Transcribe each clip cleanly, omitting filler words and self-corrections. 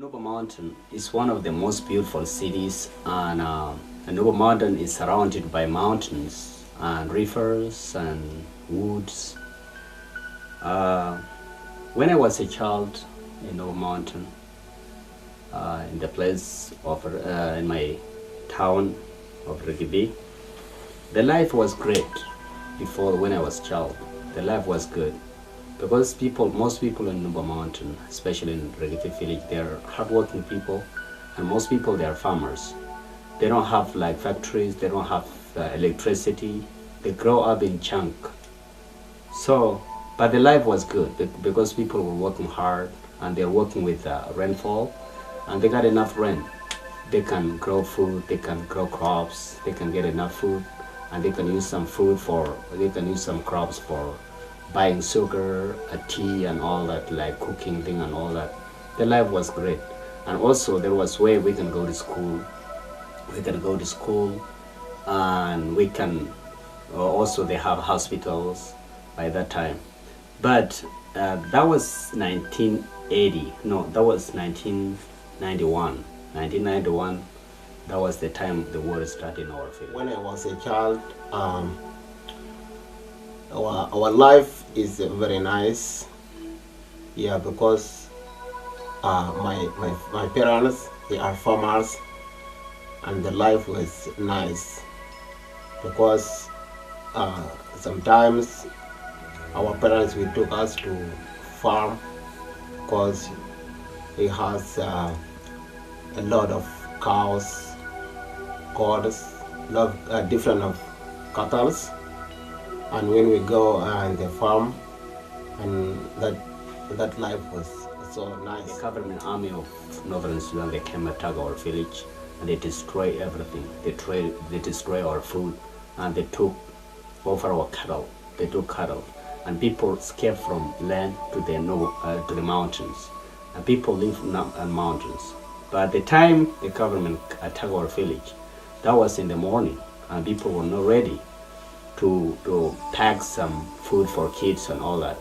Nuba Mountain is one of the most beautiful cities, and Nuba Mountain is surrounded by mountains and rivers and woods. Uh, when I was a child in Nuba Mountain, in the place of in my town of Rigibi, the life was great. Before, when I was a child, the life was good because most people in Nuba Mountain, especially in Rigibi village, they're hardworking people, and most people they are farmers. They don't have like factories, they don't have electricity. They grow up in chunk. So, but the life was good because people were working hard and they're working with rainfall, and they got enough rain. They can grow food, they can grow crops, they can get enough food, and they can use some they can use some crops for buying sugar, tea and all that, like cooking thing and all that. The life was great. And also there was way we can go to school. We can go to school, and we can, also they have hospitals by that time. But that was 1980, no, that was 1991. 1991, that was the time the war started in our village. When I was a child, our life is very nice. Yeah, because my parents, they are farmers, and the life was nice because sometimes our parents will took us to farm because he has a lot of cows, goats, different of cattle, and when we go and the farm, and that life was so nice. The government army of Northern Sudan, they came attack our village and they destroy everything. They destroy our food, and they took over our cattle. They took cattle, and people escaped from land to the mountains, and people live in mountains. But at the time the government attacked our village, that was in the morning, and people were not ready to pack some food for kids and all that.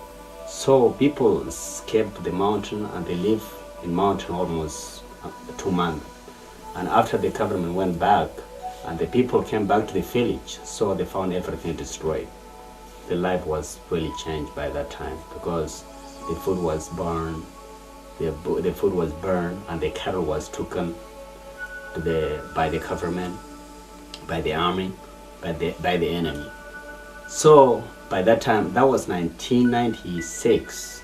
So people escaped to the mountain, and they live in mountain almost 2 months. And after the government went back and the people came back to the village, so they found everything destroyed. The life was really changed by that time because the food was burned, the food was burned, and the cattle was taken by the government, by the army, by the enemy. So by that time, that was 1996.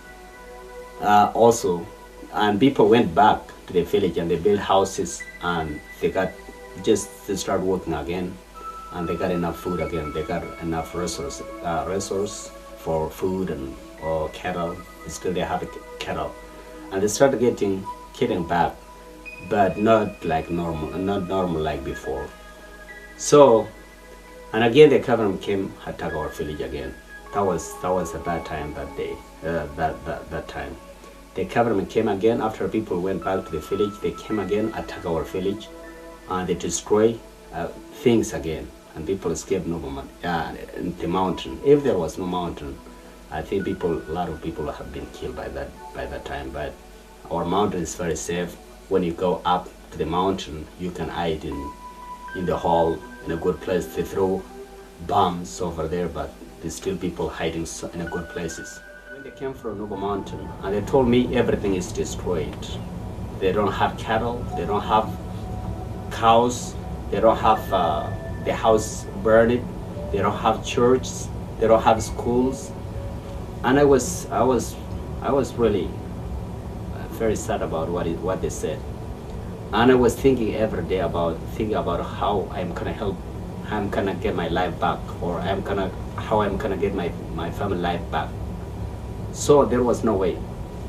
Also, and people went back to the village and they built houses, and they started working again, and they got enough food again. They got enough resource for food and or cattle. Still they have cattle, and they started getting back, but not normal like before. So, and again the government came attack our village again. That was a bad time that day. That time. The government came again after people went back to the village. They came again, attack our village, and they destroy things again. And people escaped in the mountain. If there was no mountain, I think a lot of people have been killed by that time. But our mountain is very safe. When you go up to the mountain, you can hide in the hall, in a good place. They throw bombs over there, but there's still people hiding in a good places. They came from Nuba Mountain, and they told me everything is destroyed. They don't have cattle, they don't have cows, they don't have the house burned, they don't have churches, they don't have schools. And I was really very sad about what they said. And I was thinking every day about how I'm gonna help, how I'm gonna get my life back, or how I'm gonna get my family life back. So there was no way.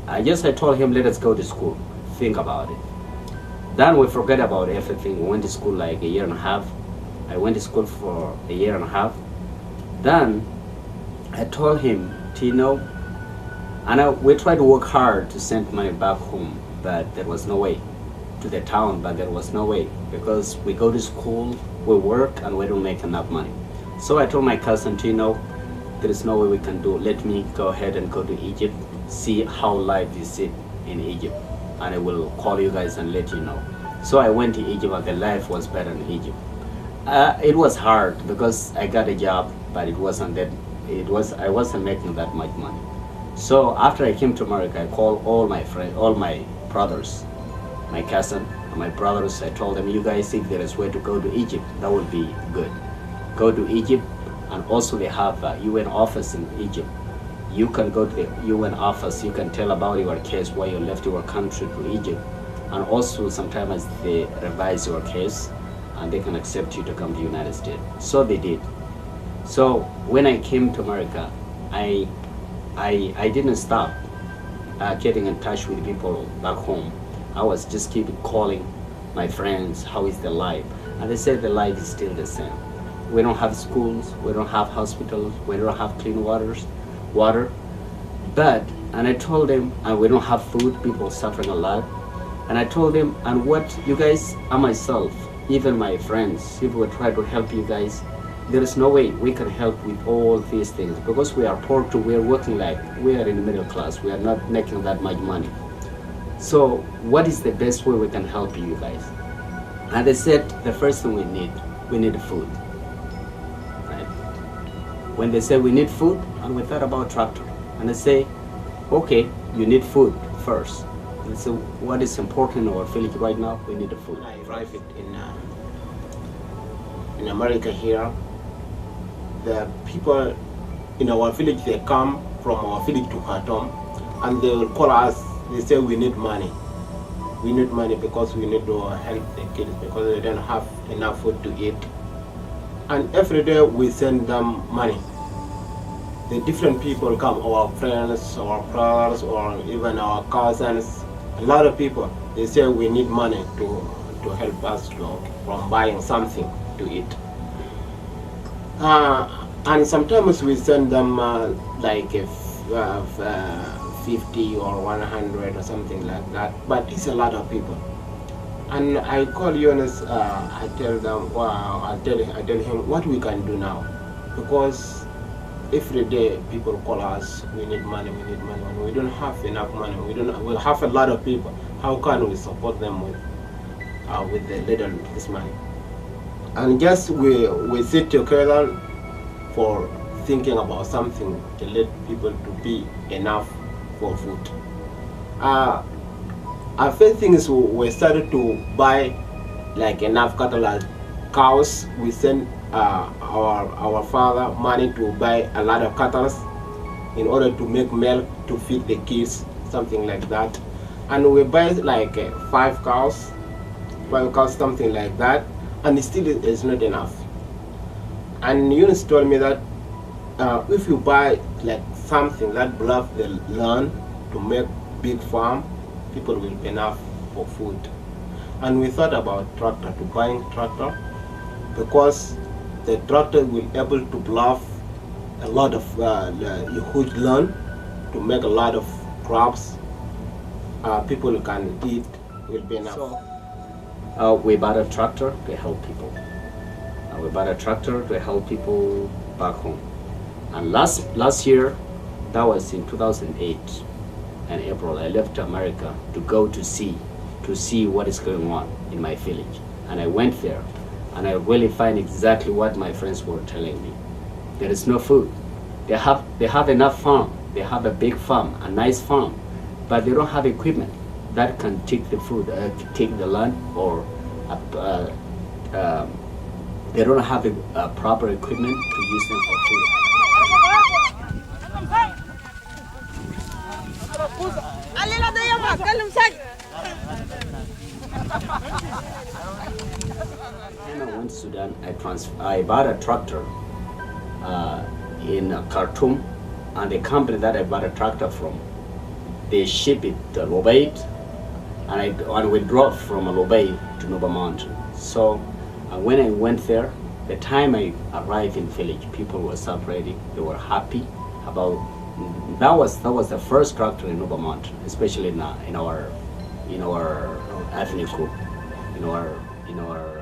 I told him, let us go to school, think about it. Then we forget about everything. We went to school like a year and a half. I went to school for a year and a half. Then I told him, Tino, and we tried to work hard to send money back home, but there was no way. To the town, but there was no way because we go to school, we work, and we don't make enough money. So I told my cousin Tino, there is no way we can do. Let me go ahead and go to Egypt, see how life is in Egypt. and I will call you guys and let you know. So I went to Egypt, and the life was better in Egypt. It was hard because I got a job, but it wasn't that. I wasn't making that much money. So after I came to America, I called all my friends, all my brothers, my cousin, and my brothers. I told them, you guys, if there is way to go to Egypt, that would be good. Go to Egypt, and also they have a UN office in Egypt. You can go to the UN office. You can tell about your case, why you left your country to Egypt, and also sometimes they revise your case, and they can accept you to come to the United States. So they did. So when I came to America, I didn't stop getting in touch with people back home. I was just keep calling my friends, how is the life? And they said the life is still the same. We don't have schools, we don't have hospitals, we don't have clean water. And I told them, and we don't have food, people suffering a lot. And I told them, and what you guys and myself, even my friends, if we try to help you guys, there is no way we can help with all these things because we are poor too. We are working like we are in the middle class. We are not making that much money. So what is the best way we can help you guys? And they said the first thing we need food. Right? When they say we need food, and we thought about tractor, and they say, okay, you need food first. And so what is important in our village right now? We need the food. I arrived in America here. The people in our village, they come from our village to Khartoum, and they will call us. They say we need money. We need money because we need to help the kids because they don't have enough food to eat. And every day we send them money. The different people come, our friends, our brothers, or even our cousins. A lot of people, they say we need money to help us from buying something to eat. And sometimes we send them like 50 or 100 or something like that, but it's a lot of people. And I call Yunus, I tell them, wow, I tell him what we can do now, because every day people call us, we need money, and we don't have enough money. We have a lot of people. How can we support them with the little this money? And just we sit together for thinking about something to let people to be enough for food. Our first thing is we started to buy like enough cattle, like cows. We send our father money to buy a lot of cattle in order to make milk to feed the kids, something like that. And we buy like 5 cows, something like that, and it still is not enough. And Yunus told me that if you buy like something that bluff the land to make big farm, people will be enough for food. And we thought about tractor, to buying tractor, because the tractor will able to bluff a lot of huge land to make a lot of crops. People can eat, will be enough. So, we bought a tractor to help people. We bought a tractor to help people back home. And last year, that was in 2008, in April, I left America to go to see what is going on in my village. And I went there, and I really find exactly what my friends were telling me. There is no food. They have enough farm. They have a big farm, a nice farm, but they don't have equipment that can take the food, take the land, or they don't have a proper equipment to use them for food. When I went to Sudan, I bought a tractor in Khartoum, and the company that I bought a tractor from, they ship it to Lobait, and we drove from Lobait to Nuba Mountain. So when I went there, the time I arrived in village, people were celebrating. They were happy about. That was the first tractor in Nuba Mountain, especially in our ethnic group, in our